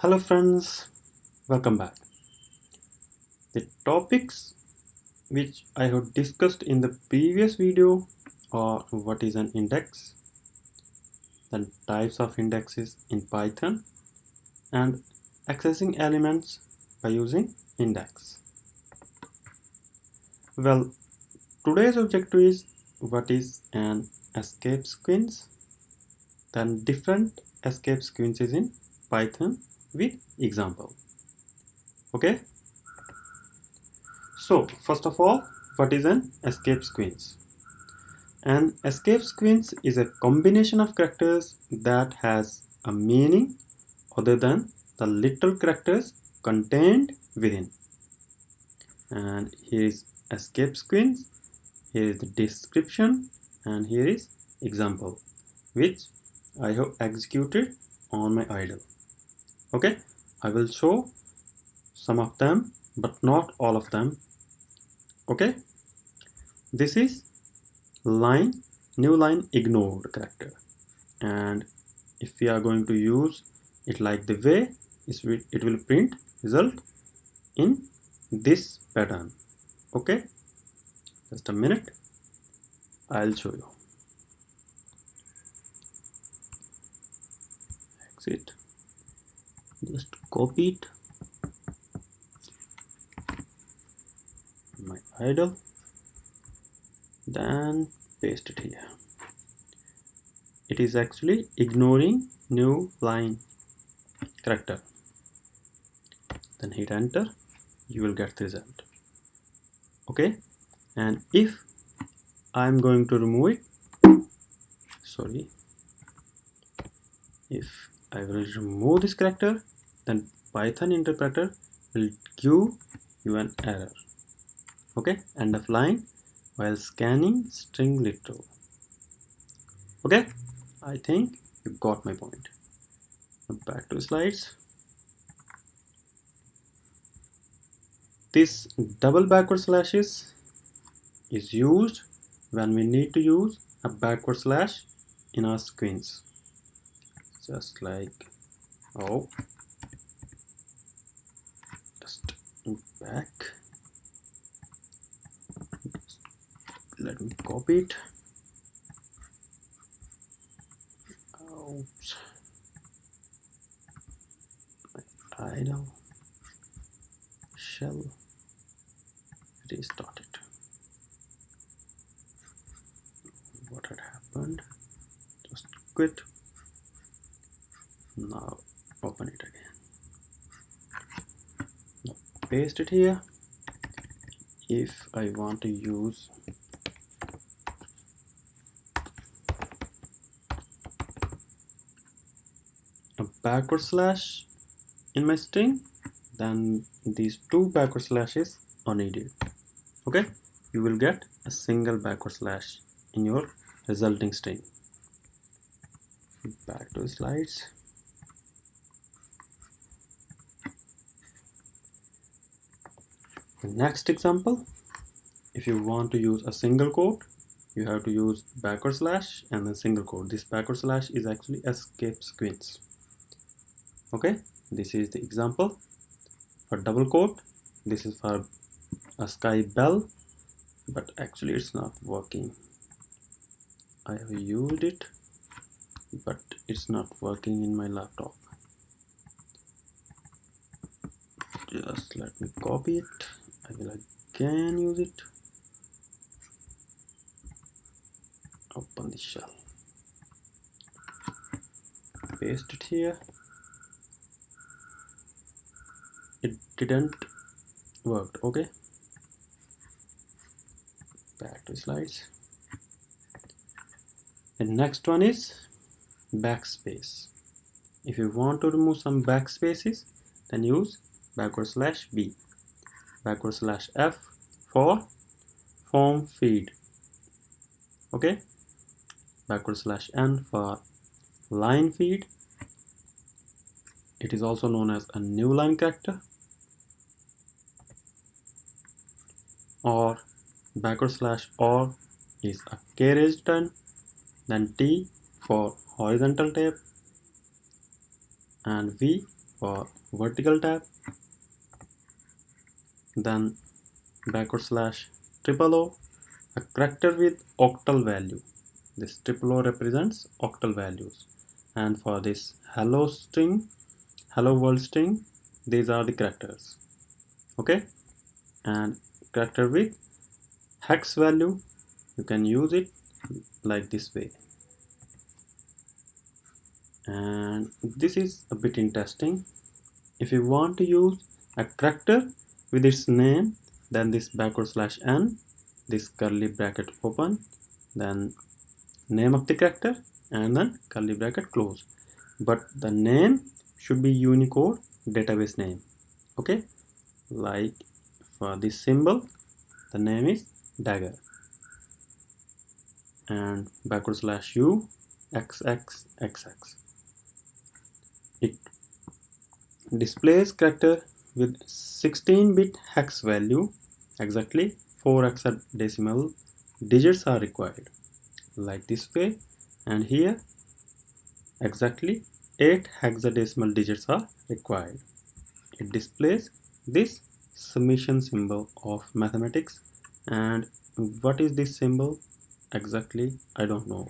Hello friends, welcome back. The topics which I have discussed in the previous video are what is an index, then types of indexes in Python, and accessing elements by using index. Well, today's objective is what is an escape sequence, then different escape sequences in Python with example. Okay. So first of all, what is an escape sequence? An escape sequence is a combination of characters that has a meaning other than the literal characters contained within. And here is escape sequence, here is the description, and here is example which I have executed on my idle. Okay, I will show some of them but not all of them. Okay, this is new line ignored character, and if we are going to use it like the way it will print result in this pattern. Okay, just a minute, I'll show you. Exit, just copy it, my idle, then paste it here. It is actually ignoring new line character. Then hit enter, you will get the result. Okay, and if I'm going to remove it, sorry, if I will remove this character, then Python interpreter will give you an error. Okay, end of line while scanning string literal. Okay, I think you got my point. Back to slides. This double backward slashes is used when we need to use a backward slash in our sequence. Just like, oh, just back. Let me copy it. Oops. My idle shell, restart it. What had happened? Just quit. Now open it again. Now paste it here. If I want to use a backward slash in my string, then these two backward slashes are needed. Okay, you will get a single backward slash in your resulting string. Back to the slides. The next example, if you want to use a single quote, you have to use backward slash and then single quote. This backward slash is actually escape sequence. Okay, this is the example. For double quote, this is for a sky bell, but actually it's not working. I have used it, but it's not working in my laptop. Just let me copy it. I will again use it. Open the shell, paste it here. It didn't work. Okay, back to slides. The next one is backspace. If you want to remove some backspaces, then use backward slash b, backward slash f for form feed. Okay, backward slash n for line feed. It is also known as a new line character, or backward slash or is a carriage return, then T for horizontal tab, and V for vertical tab, then /O, a character with octal value. This O represents octal values, and for this hello string, hello world string, these are the characters. Okay, and character with hex value, you can use it like this way. And this is a bit interesting. If you want to use a character with its name, then this /n, this curly bracket open, then name of the character, and then curly bracket close. But the name should be Unicode database name. Okay, like for this symbol, the name is dagger, and /U XXXX. It displays character with 16-bit hex value. Exactly 4 hexadecimal digits are required, like this way, and here exactly 8 hexadecimal digits are required. It displays this summation symbol of mathematics, and what is this symbol exactly? I don't know.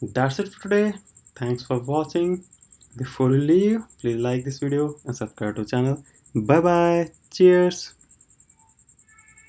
That's it for today. Thanks for watching. Before you leave, please like this video and subscribe to the channel. Bye bye. Cheers.